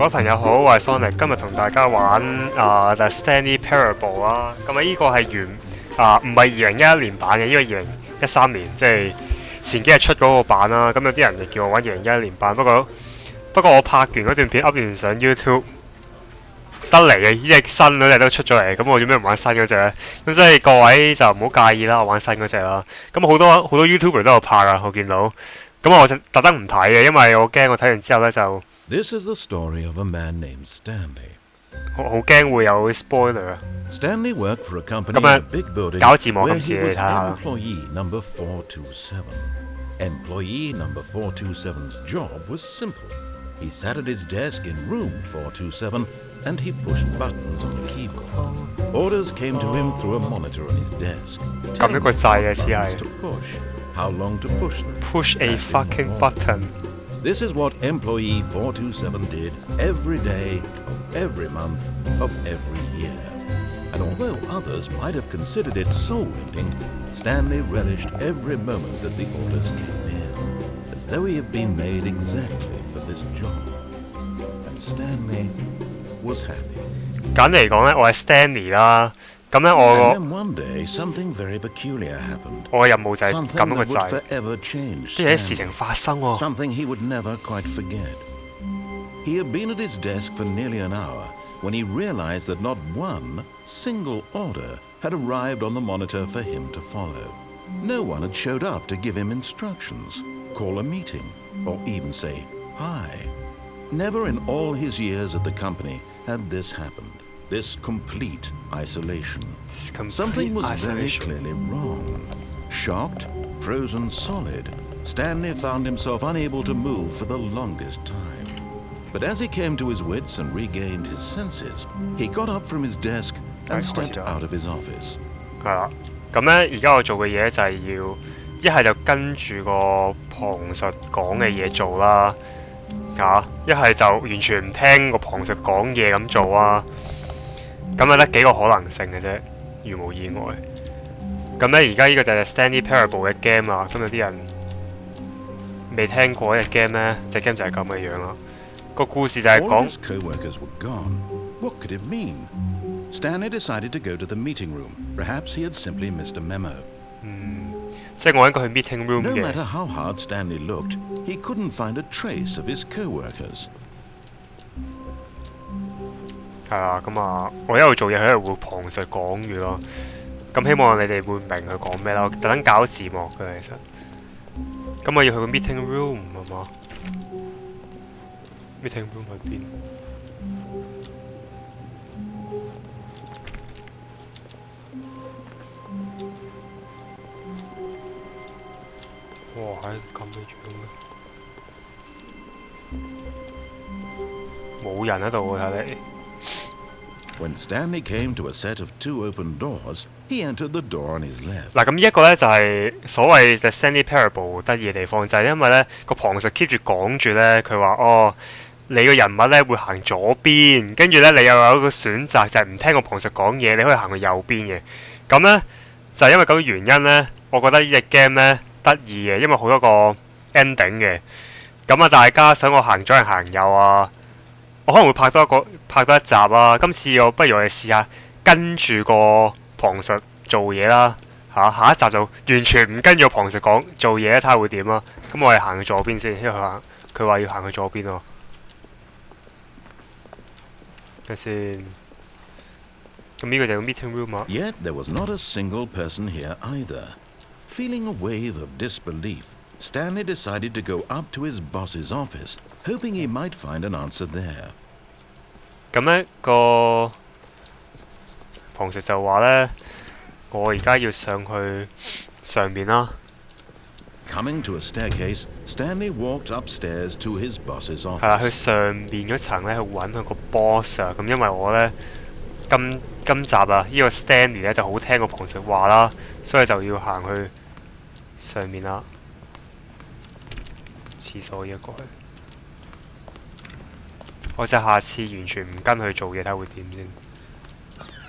位朋友好，我係 Sonic， 今日同大家玩The Stanley Parable 啦。咁啊，呢個係唔係2011年版嘅，呢個2013年，即係前幾日出嗰個版啦。咁有啲人就叫我玩2011年版，不過我拍完嗰段片 up 完上 YouTube 得嚟嘅，呢隻新嗰隻都出咗嚟，咁我做咩唔玩新嗰隻咧？咁所以各位就唔好介意啦，我玩新嗰隻啦。咁好多 YouTuber 都有拍啊，我見到。咁我就特登唔睇嘅，因為我驚我睇完之後咧就。This is the story of a man named Stanley. 好驚會有 spoiler 啊！ Stanley worked for a company in a big building 搞字幕 where 今次 he 你睇 was 下。 employee number 427. Employee number 427's job was simple. He sat at his desk in room 427 and he pushed buttons on the keyboard. Orders came to him through a monitor on his desk. 撳一個掣嘅只 buttons 係 to push. How long to push them? push a fucking button。 This is what employee 427 did every day, of every month, of every year. And although others might have considered it soul-rending, Stanley relished every moment that the orders came in, as though he had been made exactly for this job. And Stanley was happy. 簡單嚟講咧，我係 Stanley 啦。咁咧 And then one day, something very peculiar happened. 我嘅任務就係 Something 撳一個 that would 掣， forever change 即係有啲事 Stanley. 情發生喎。 Something he would never quite forget. He had been at his desk for nearly an hour when he realized that not one single order had arrived on the monitor for him to follow. No one had showed up to give him instructions, call a meeting, or even say hi. Never in all his years at the company had this happened. This complete isolation. Something was very clearly wrong. Shocked, frozen solid, Stanley found himself unable to move for the longest time. But as he came to his wits and regained his senses, he got up from his desk and stepped out of his office. 係啦，咁咧而家我做嘅嘢就係要一係就跟住個旁述講嘅嘢做啦，一係就完全唔聽個旁述講嘢咁做啊。咁啊得幾個可能性嘅啫，如無意外。咁咧而家呢個就係 Stanley Parable 嘅 game 啦。咁有啲人未聽過呢隻 game 咧，隻 game 就係咁嘅樣啦。個故事就係 All 講 his co-workers were gone. What could it mean? Stanley decided to go to the meeting room. Perhaps he had simply missed a memo. 即係我應該去 meeting room No 嘅。 matter how hard Stanley looked, he couldn't find a trace of his co-workers. 係啦，咁啊，我一路做嘢，佢一路會旁述講語咯。咁希望你哋會明佢講咩啦。我特登搞字幕嘅其實。咁我要去個 meeting room 係嘛？meeting room 去邊？哇！咁嘅樣嘅，冇人喺度喎，睇嚟。When Stanley came to a set of two open doors, he entered the door on his left. 嗱，咁呢一個咧就係所謂嘅 Stanley Parable 得意嘅地方，就係因為咧個旁述 keep 住講住咧，佢話哦，你個人物咧會行左邊，跟住咧你又有一個選擇就係唔聽個旁述講嘢，你可以行去右邊嘅。咁咧就係因為咁嘅原因咧，我覺得呢隻 game 咧得意嘅，因為好多個 ending 嘅。咁啊，大家想我行左定行右啊？我可能會拍多一集啊！今次不如我哋試下跟住個旁述做嘢啦下一集就完全唔跟住個旁述講做嘢，睇下會點啊！咁我哋行去左邊先，因為佢話要行去左邊喎。睇先，咁呢個就係 meeting room 啊。Yet there was not a single person here either. Feeling a wave of disbelief, Stanley decided to go up to his boss's office, hoping he might find an answer there. 咁呢個旁述就話呢，我而家要上去上面啦。Coming to a staircase, Stanley walked upstairs to his boss's 係啦，去 office. 上面嗰層呢，去揾佢個 boss 啊。咁因為我呢，今集啊，呢個 Stanley 呢就好聽個旁述話啦，所以就要行去上面啦。廁所呢一個去。我就下次完全唔跟佢做嘢，睇下會點先。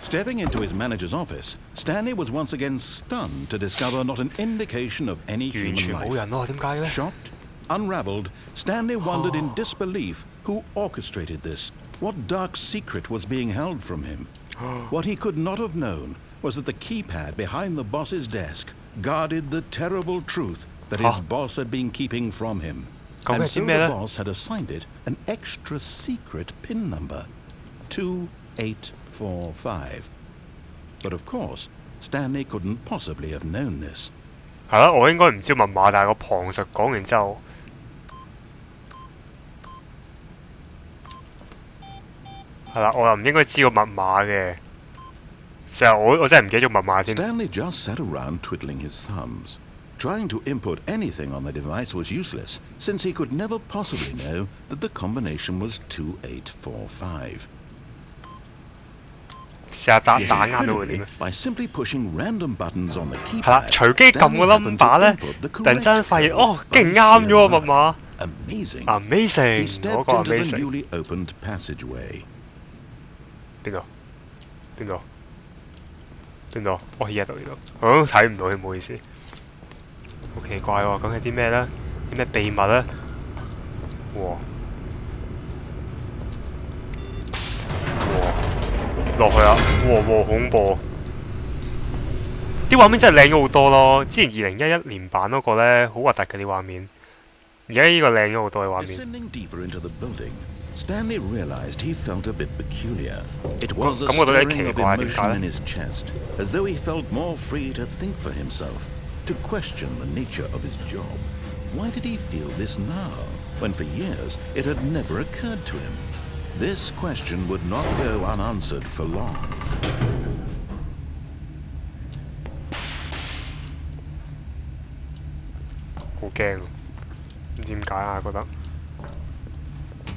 Stepping into his manager's office, Stanley was once again stunned to discover not an indication of any 完 human 全冇 life. 人咯，點解嘅？ Shocked, Unraveled, Stanley wondered in disbelief who orchestrated this, what dark secret was being held from him. What he could not have known was that the keypad behind the boss's desk guarded the terrible truth that his boss had been keeping from him. And so the boss had assigned it an extra secret PIN number, 2845. But of course, Stanley couldn't possibly have known this. 係啦，我應該唔知密碼，但係個旁述講完之後，係啦，我又唔應該知個密碼嘅。成日我真係唔記得咗密碼添。Stanley just sat around twiddling his thumbs. Trying to input anything on the device was useless, since he could never possibly know that the combination was 2845. 成日打啱咗會點？ By simply pushing random buttons on the 係啦， keypad, 隨機撳個 number 咧，突然之間發現哦，竟然啱咗個密碼。Amazing. Amazing， He stepped 嗰個 into the amazing。 newly opened passageway. 邊度？邊度？邊度？哦，依家度呢度，我睇唔到，唔好意思。好奇怪喎，咁係啲咩咧？啲咩秘密咧？哇！落去啊！哇！恐怖！啲畫面真係靚咗好多咯。之前2011年版嗰個咧，好核突嘅啲畫面。而家呢個靚咗好多嘅畫面。 Descending deeper into the building, Stanley realized he felt a bit peculiar. It was a 咁我覺得有啲 stirring 奇 of 怪，點解 emotion in 咧？ his chest, as though he felt more free to think for himself, to question the nature of his job. Why did he feel this now, when for years it had never occurred to him? This question would not go unanswered for long. 好驚，唔知點解啊？覺得。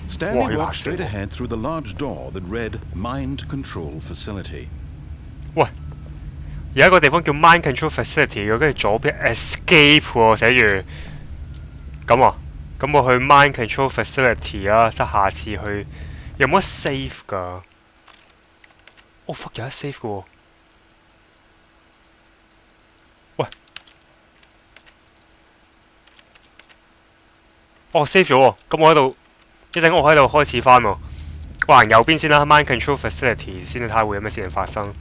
Stanley walked straight ahead through the large door that read Mind Control Facility. 喂，有一個地方叫 Mind Control Facility 嘅，跟住左邊 Escape 喎，寫住咁啊，咁我去 Mind Control Facility 啦，即係下次去有冇得 save 㗎？哦 fuck 有得 save 嘅喎，喂，哦 save 咗喎，咁我喺度一陣我喺度開始翻喎，我行右邊先啦 ，Mind Control Facility 先睇下會有咩事情發生。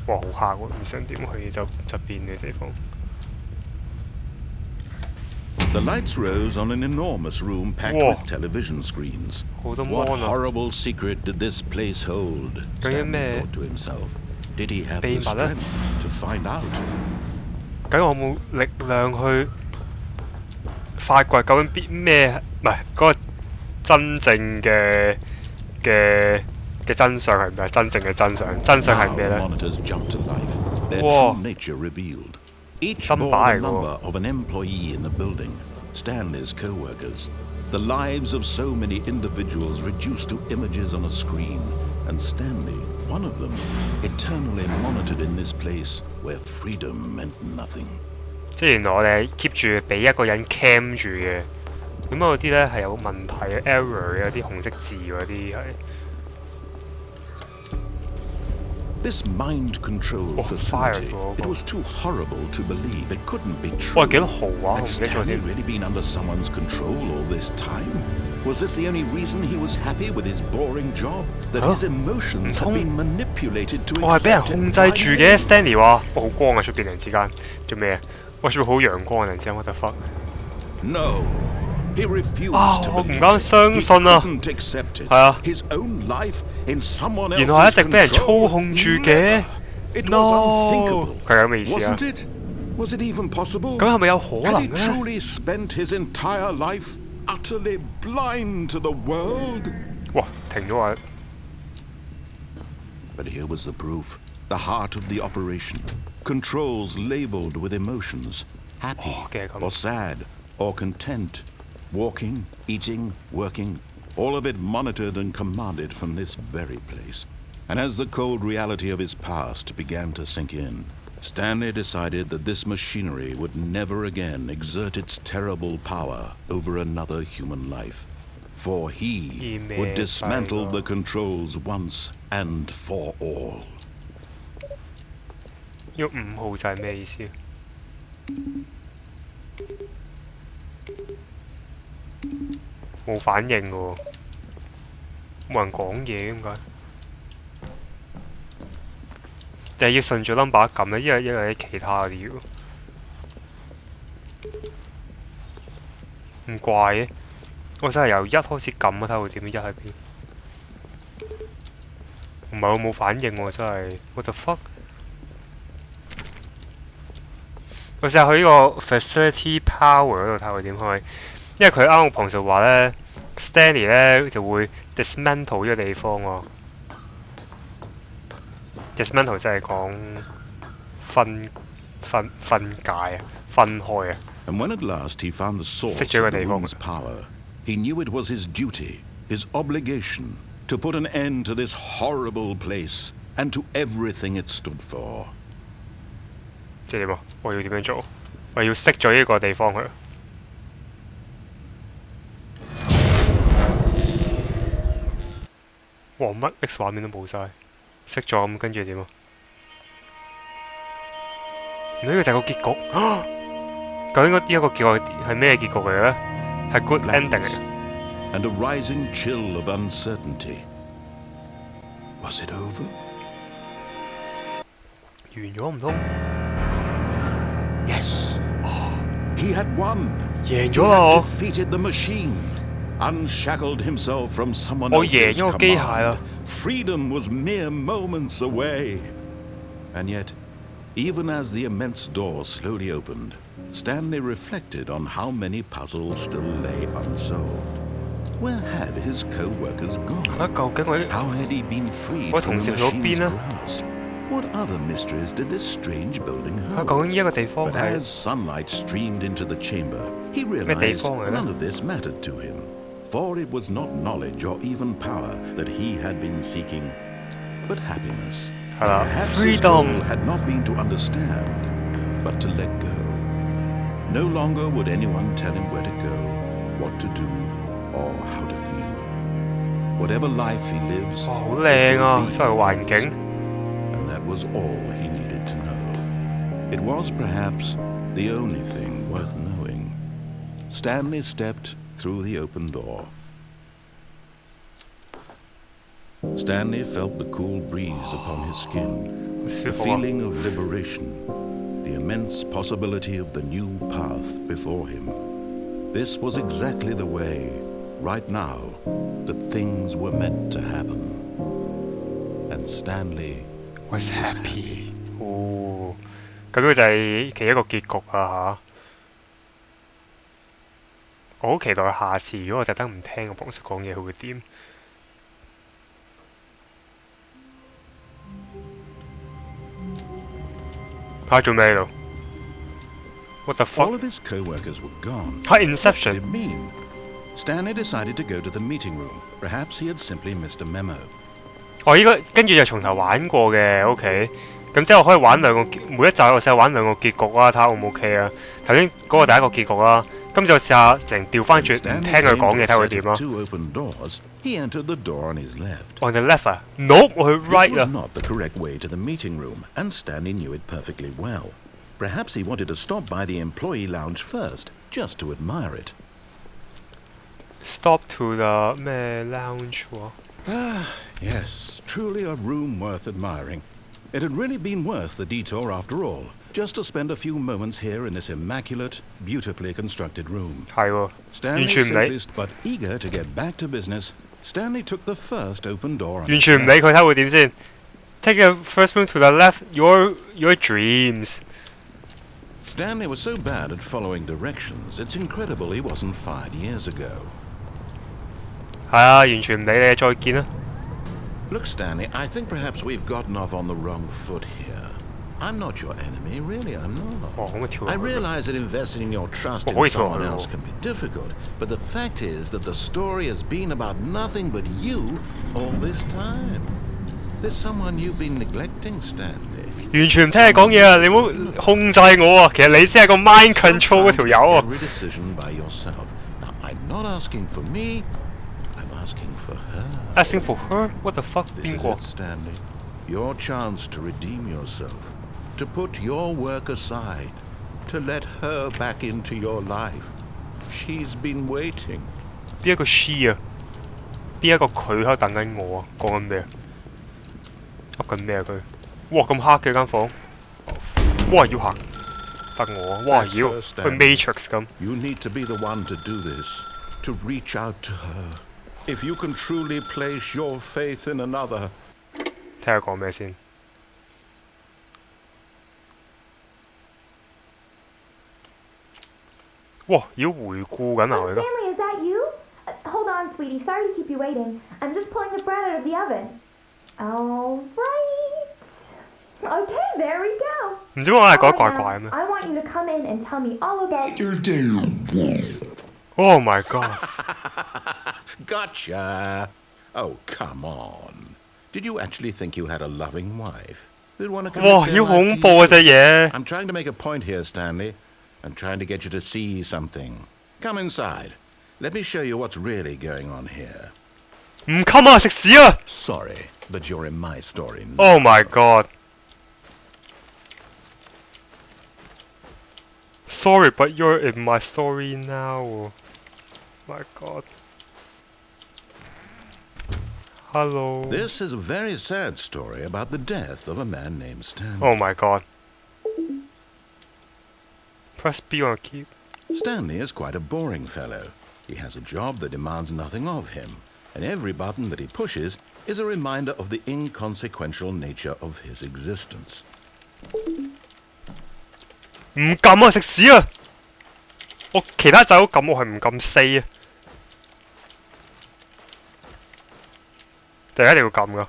哇，好嚇喎！唔想點去側邊嘅地方。 The lights rose on an enormous room packed with television screens. What horrible secret did this place hold? Stanley thought to himself. Did he have the strength to find out? 究竟我冇力量去發掘究竟邊咩？唔係嗰個真正嘅真相係唔係真正嘅真相？真相係咩咧？哇！真擺嚟喎。 of an employee in the building, Stanley's co-workers, the lives of so many individuals reduced to images on a screen, and Stanley, one of them, eternally monitored in this place where freedom meant nothing. 即係原來我哋 keep 住俾一個人 cam 住嘅，咁嗰啲咧係有問題嘅 error 嘅，有啲紅色字嗰啲係。 This mind control facility, it was too horrible to believe it couldn't be true. 哇，幾多豪華，我唔 Had 記得咗 Stanley 添。 really been under someone's control all this time? Was this the only reason he was happy with his boring job? That his emotions had been manipulated to 我係俾人 accept 控 him 制 by 住嘅 him? ，Stanley 話：我好光啊，出邊突然之間做咩啊？我出邊好陽光啊，突然之間 what the fuck？ No. He refused to 我唔 believe 敢相 it. 信啊！ He couldn't accept it. 係啊， His own life in someone 原來一 else's 直俾人操 control. 控住嘅。 It was No， unthinkable. 佢係咁嘅意思啊？ Wasn't it? Was it even possible? 咁係咪有可 Had 能 he 咧？ truly spent his entire life utterly blind to the world? 哇，停咗啊！ But here was the proof. The heart of the operation. Controls labeled with emotions. Happy or sad or content. Walking, eating, working. All of it monitored and commanded from this very place. And as the cold reality of his past began to sink in, Stanley decided that this machinery would never again exert its terrible power over another human life. For he would dismantle the controls once and for all. 呢個5號就係咩意思？冇反應嘅喎，冇人講嘢點解？定係要順住 number 撳咧？因為有啲其他嗰啲要唔怪嘅。我真係由1開始撳啊，睇下會點？1喺邊？唔係我冇反應喎，真係 what the fuck！ 我試下去呢個 facility power 嗰度睇下會點開，因為佢啱我旁述話咧 ，Stanley 咧就會 dismantle 呢個地方喎。dismantle 即係講分解啊，分開啊。And when at last he found the source of the room's power, he knew it was his duty, his obligation, to put an end to this horrible place and to everything it stood for. 即係點啊？我要點樣做？我要熄咗呢個地方佢。哇！乜 X 畫面都冇晒，熄咗咁跟住點啊？呢個就係個結局。究竟呢一個結局係咩結局嚟嘅咧？係 good ending 嚟嘅。And a rising chill of uncertainty. Was it over? 完咗唔通 ？Yes. He had won. 贏咗啦我。Defeated the machine. Unshackled himself from someone else's command. 我贏咗個機械啦。Freedom was mere moments away. And yet, even as the immense door slowly opened, Stanley reflected on how many puzzles still lay unsolved. Where had his co-workers gone? 究竟How had he been freed from the machine's grasp? What other mysteries did this strange building hold? 究竟呢一個地方 But 係 as sunlight streamed into the chamber, he realized none of this mattered to him, for it was not knowledge or even power that he had been seeking, but happiness. Perhaps his goal had not been to understand, but to let go. No longer would anyone tell him where to go, what to do, or how to feel. Whatever life he lives, 哇，好靚啊！真係環境。and that was all he needed to know. It was perhaps the only thing worth knowing. Stanley stepped through the open door. Stanley felt the cool breeze upon his skin, the feeling of liberation, the immense possibility of the new path before him. This was exactly the way, right now, that things were meant to happen. And Stanley was happy. 哦，咁呢個就係其一個結局啦嚇。我好期待下次，如果我特登唔聽個幫手講嘢，佢會點？嚇做咩度 ？What the fuck? All of his co-workers were gone. 嚇 Inception。 What did it mean? Stanley decided to go to the meeting room. Perhaps he had simply missed a memo. 我依個跟住就從頭玩過嘅 ，OK。咁即係我可以玩兩個，每一集我試下玩兩個結局啦，睇下 O 唔 OK 啊？頭先嗰個第一個結局啦，咁就試下淨調翻轉，唔聽佢講嘢，睇下佢點啦。He entered the door on his left. On the left 啊 ？Nope， 我去 right 啊。This was not the correct way to the meeting room, and Stanley knew it perfectly well. Perhaps he wanted to stop by the employee lounge first, just to admire it. Stop to the 咩 lounge 喎？ Yes, truly a room worth admiring. It had really been worth the detour after all, just to spend a few moments here in this immaculate, beautifully constructed room. 係喎， Stanley 完全唔理， simplest but eager to get back to business, Stanley took the first open door. 完全唔理佢睇會點先。Take the first move to the left, your dreams. Stanley was so bad at following directions, it's incredible he wasn't fired years ago. 係啊，完全唔理你，再見啦。 Look, Stanley, I think perhaps we've gotten off on the wrong foot here. I'm not your enemy, really, I'm not. I realize that investing in your trust in someone else can be difficult, but the fact is that the story has been about nothing but you all this time. There's someone you've been neglecting, Stanley. 完全唔聽你講嘢啊！你唔好控制我啊！其實你先係個 mind control 嗰條友啊！ Every decision by yourself. Now, I'm not asking for me. I'm asking for her. Asking for her? What the fuck? This 邊 is 個 it, Stanley. Your chance to redeem yourself, to put your work aside, to let her back into your life. She's been waiting. 邊一個 she 啊？邊一個佢喺度等緊我啊？講緊咩啊？噏緊咩啊佢？哇咁黑嘅間房，哇要行得我啊！哇妖，佢 Matrix 咁。You need to be the one to do this, to reach out to her. If you can truly place your faith in another. 睇下講咩先。哇！妖回顧緊啊！我哋都。 Stanley, is that you? Hold on, sweetie. Sorry to keep you waiting. I'm just pulling the bread out of the oven. All right. Okay, there we go. 唔知點解我係覺得怪怪咁樣。 I want you to come in and tell me all about Your day. Oh my god! Gotcha. Oh, come on. Did you actually think you had a loving wife? Who'd want to 哇！妖恐怖啊隻嘢。 I'm trying to make a point here, Stanley. I'm trying to get you to see something. Come inside. Let me show you what's really going on here. 唔襟啊！食屎啊 Sorry, but you're in my story now.！Oh my god! Sorry, but you're in my story now. My god. Hello. This is a very sad story about the death of a man named Stanley. Oh my god. Press B on keep. Stanley is quite a boring fellow. He has a job that demands nothing of him, and every button that he pushes is a reminder of the inconsequential nature of his existence. 唔撳啊！食屎啊！我其他仔都撳，我係唔撳4啊！定係一定要撳噶？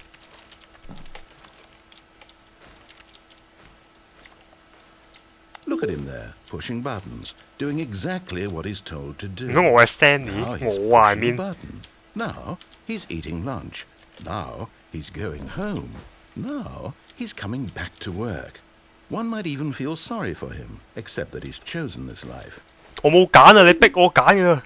Look at him there, pushing buttons, doing exactly what he's told to do. 唔通我係 Stanley？ Now he's 我啊 I pushing a mean button. Now he's eating lunch. Now he's going home. Now he's coming back to work. One might even feel sorry for him, except that he's chosen this life. 我冇揀啊！你逼我揀㗎。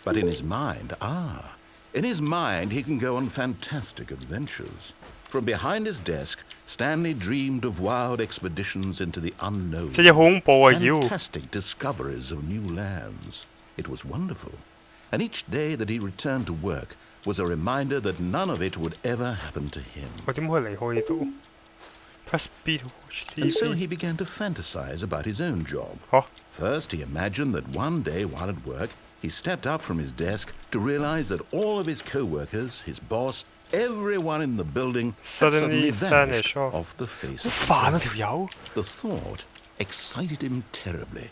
But in his mind, he can go on fantastic adventures. From behind his desk, Stanley dreamed of wild expeditions into the unknown, 隻嘢好恐怖啊！妖 fantastic discoveries of new lands. It was wonderful. And each day that he returned to work was a reminder that none of it would ever happen to him. 我點可以離開呢度 ？Press B to watch And so he TV。 began to fantasize about his own job. 嚇！ First, he imagined that one day while at work, he stepped up from his desk to realize that all of his co-workers, his boss, everyone in the building had Suddenly suddenly vanished vanished off. off the face 好 of the 煩啊 earth. 條友。 The thought excited him terribly.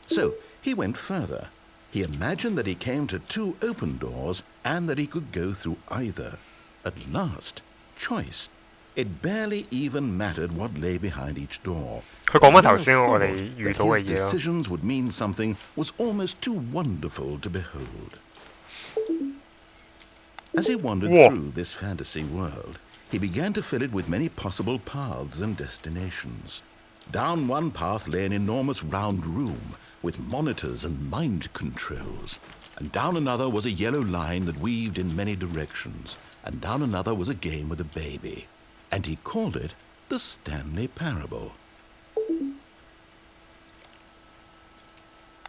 So he went further. He imagined that he came to 2 open doors and that he could go through either. At last, choice. It barely even mattered what lay behind each door. 佢講翻 The 頭 mere 先我 thought 哋遇 that 到嘅 his 嘢咯。 decisions would mean something was almost too wonderful to behold. As he wandered Whoa. through this fantasy world, he began to fill it with many possible paths and destinations. Down one path lay an enormous round room with monitors and mind controls. And down another was a yellow line that weaved in many directions. And down another was a game with a baby. And he called it the Stanley Parable.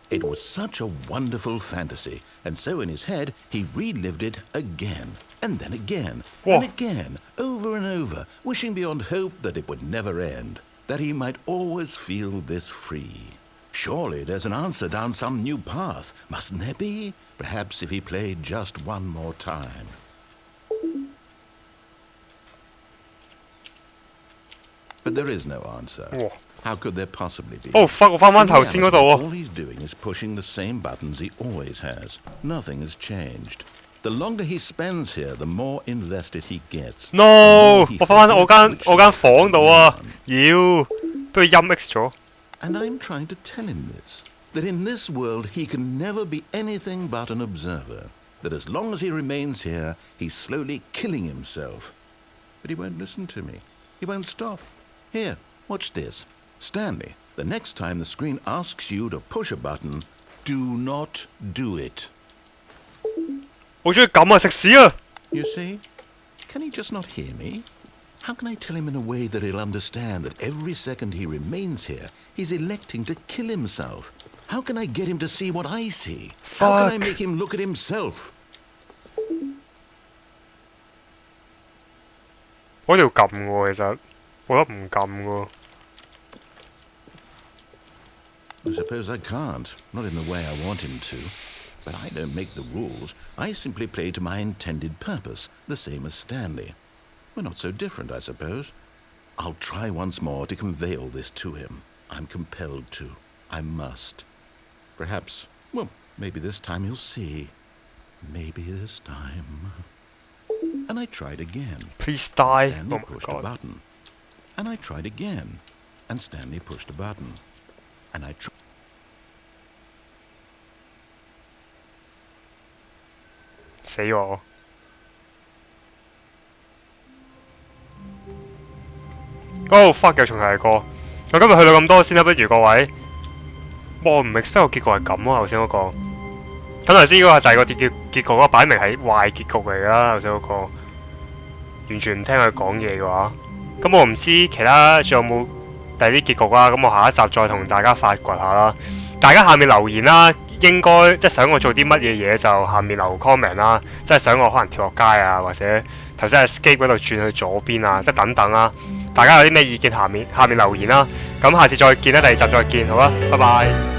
It was such a wonderful fantasy, and so in his head he relived it again, and then again, Whoa. and again, over and over, wishing beyond hope that it would never end, that he might always feel this free. Surely there's an answer down some new path, mustn't there be? Perhaps if he played just one more time. But there is no answer. 哇！ How could there possibly be? 哦 fuck！我翻翻頭先嗰度 All 喎。 he's doing is pushing the same buttons he always has. Nothing has changed. The longer he spends here, the more invested he gets. No！ The more he 我翻翻我 forgets 間 which 房度 is 啊 the！ 妖，俾佢陰 X 咗。 And I'm trying to tell him this, that in this world he can never be anything but an observer, that as long as he remains here, he's slowly killing himself. But he won't listen to me. He won't stop. Here, watch this. Stanley, the next time the screen asks you to push a button, do not do it. 我中意咁啊！食屎啊！ You see? Can he just not hear me? How can I tell him in a way that he'll understand that every second he remains here, he's electing to kill himself? How can I get him to see what I see? How can I make him look at himself? 我條撳喎，其實我覺得唔撳喎。I suppose I can't. Not in the way I want him to. But I don't make the rules. I simply play to my intended purpose, the same as Stanley. We're not so different, I suppose. I'll try once more to convey all this to him. I'm compelled to. I must. Perhaps, well, maybe this time he'll see. Maybe this time. And I tried again. Please die. Stanley Oh my pushed a god. button. And I tried again. And Stanley pushed a button. And I tried. 死我！哦 fuck 又重提過。我今日去到咁多先啦，不如各位。我唔 expect 個結局係咁啊！頭先嗰個。咁頭先嗰個係第二個結局咯，擺明係壞結局嚟㗎啦！頭先嗰個完全唔聽佢講嘢嘅話，咁我唔知其他仲有冇第二啲結局啦。咁我下一集再同大家發掘下啦。大家下面留言啦，應該即係想我做啲乜嘢嘢就下面留 comment 啦。即係想我可能跳落街啊，或者頭先喺 escape 嗰度轉去左邊啊，即係等等啦。大家有啲咩意見下面留言啦。咁下次再見啦，第二集再見，好啦，拜拜。